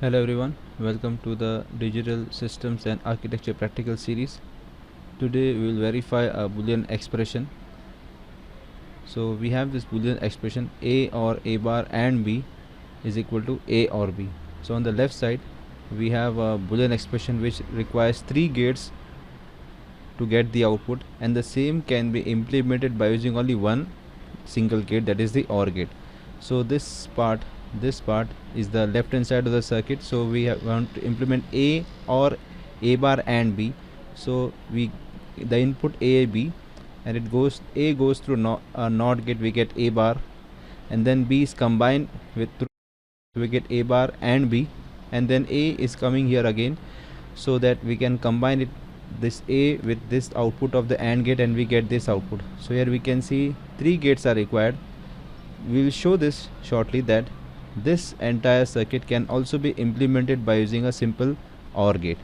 Hello everyone, welcome to the Digital Systems and Architecture Practical Series. Today we will verify a Boolean expression. So we have this Boolean expression A or A bar and B is equal to A or B. So on the left side we have a Boolean expression which requires 3 gates to get the output, and the same can be implemented by using only one single gate, that is the OR gate. So this part is the left hand side of the circuit. So we want to implement A or A bar and B. So the input A B, and A goes through a NOT gate, we get A bar, and then B is combined with we get A bar and B, and then A is coming here again, so that we can combine this A with this output of the AND gate and we get this output. So here we can see 3 gates are required. We will show this shortly that this entire circuit can also be implemented by using a simple OR gate.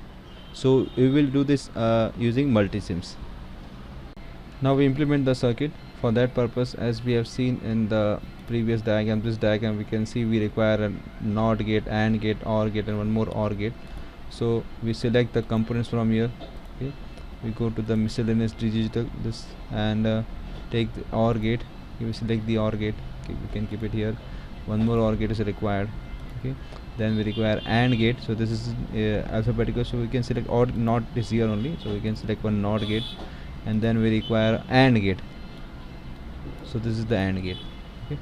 So we will do this using multisims. Now we implement the circuit. For that purpose, as we have seen in the previous diagram, this diagram, we can see we require a NOT gate, AND gate, OR gate, and one more OR gate. So we select the components from here. Okay, we go to the miscellaneous digital this and take the OR gate. Okay, we select the OR gate. Okay, we can keep it here. One more OR gate is required. Okay, then we require AND gate. So this is alphabetical, so we can select OR, NOT is here only, so we can select one NOT gate, and then we require AND gate. So this is the AND gate. Okay,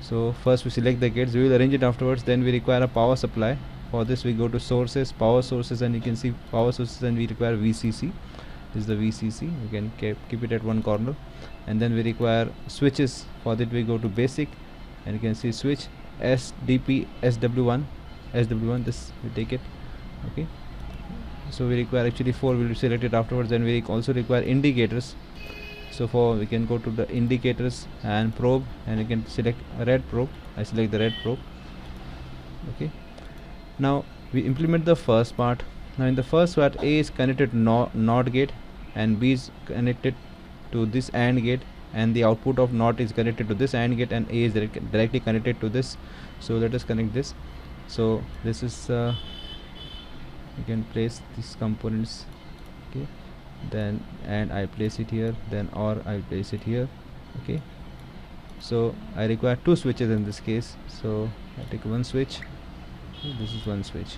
so first we select the gates, we will arrange it afterwards. Then we require a power supply. For this we go to sources, power sources, and you can see power sources, and we require VCC. This is the VCC. We can keep it at one corner. And then we require switches. For that we go to basic, and you can see switch SDP SW1, this we take it. Okay, so we require actually 4, we will select it afterwards. Then we also require indicators. So we can go to the indicators and probe, and you can select a red probe. I select the red probe. Okay, now we implement the first part. Now in the first part, A is connected to NOT gate and B is connected to this AND gate, and the output of NOT is connected to this AND gate, and A is directly connected to this. So let us connect this. So this is you can place these components. Okay, then and I place it here, then or I place it here. Okay, so I require 2 switches in this case, so I take one switch. Okay, this is one switch.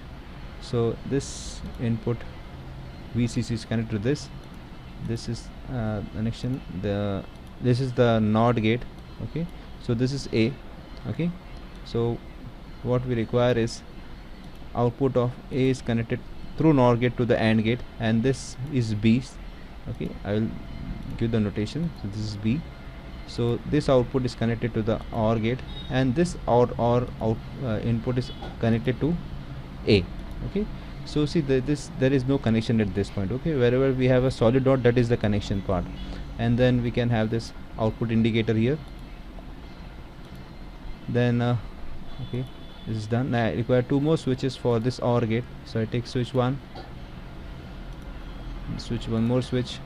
So this input VCC is connected to this. This is connection. This is the NOT gate. Okay, so this is A. Okay, so what we require is output of A is connected through NOR gate to the AND gate, and this is B. Okay, I will give the notation. So this is B. So this output is connected to the OR gate, and this input is connected to A. Okay, so see there is no connection at this point. Okay, wherever we have a solid dot, that is the connection part, and then we can have this output indicator here. Then okay, this is done. Now I require 2 more switches for this OR gate, so I take switch 1, switch one more switch,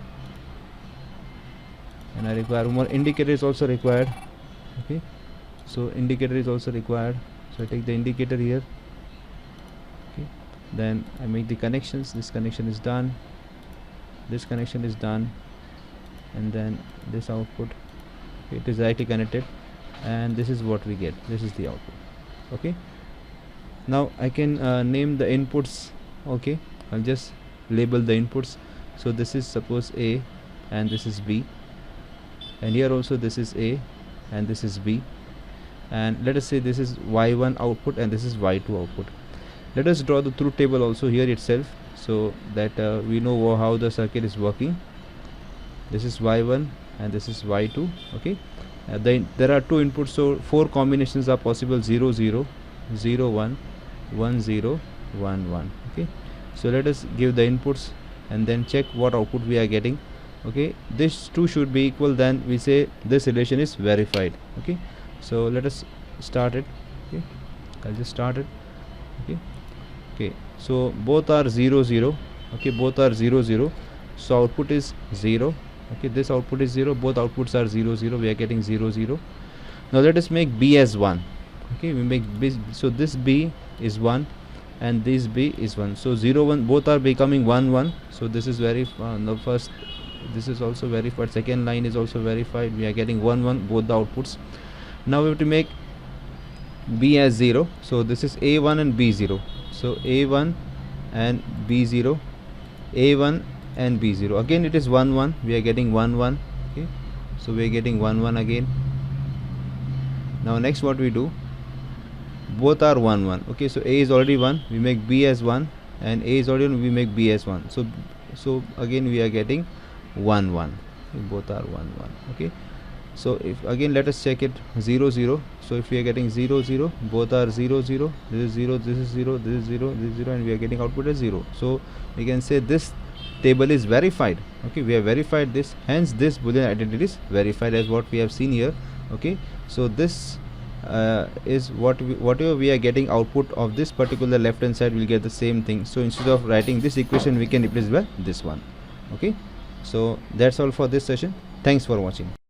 and I require one more indicator is also required. Okay, so indicator is also required, so I take the indicator here. Okay, then I make the connections. This connection is done, this connection is done, and then this output, okay, it is directly connected, and this is what we get. This is the output. Okay, now I can name the inputs. Okay, I'll just label the inputs. So this is suppose A, and this is B, and here also this is A and this is B, and let us say this is Y1 output and this is Y2 output. Let us draw the truth table also here itself, so that we know how the circuit is working. This is Y1 and this is Y2. Okay, then there are 2 inputs, so 4 combinations are possible: 0 0 0 1 1 0 1 1. Okay, so let us give the inputs and then check what output we are getting. Okay, this 2 should be equal, then we say this relation is verified. Okay, so let us start it. Okay, I'll just start it. Okay, okay, so both are 0 0. Okay, both are 0 0, so output is 0. Okay, this output is 0, both outputs are 0 0, we are getting 0 0. Now let us make B as 1. Okay, we make B, so this B is 1 and this B is 1. So 0 1 both are becoming 1 1. So this is verified. The first, this is also verified, second line is also verified. We are getting 1 1 both the outputs. Now we have to make B as 0. So this is A1 and B0. So A1 and B0, A1 and B0. Again it is 1 1. We are getting 1 1. Okay. So we are getting 1 1 again. Now next what we do, both are 1 1. Okay, so A is already 1, we make B as 1, and A is already 1, we make B as 1. So again we are getting 1 1. Both are 1 1. Okay, so if again let us check it, 0 0. So if we are getting 0 0, both are 0 0. This is 0, this is 0, this is 0, this is 0, and we are getting output as 0. So we can say this table is verified. Okay, we have verified this, hence this Boolean identity is verified as what we have seen here. Okay, so this is whatever we are getting output of this particular left hand side, will get the same thing. So instead of writing this equation, we can replace by this one. Okay, so that's all for this session. Thanks for watching.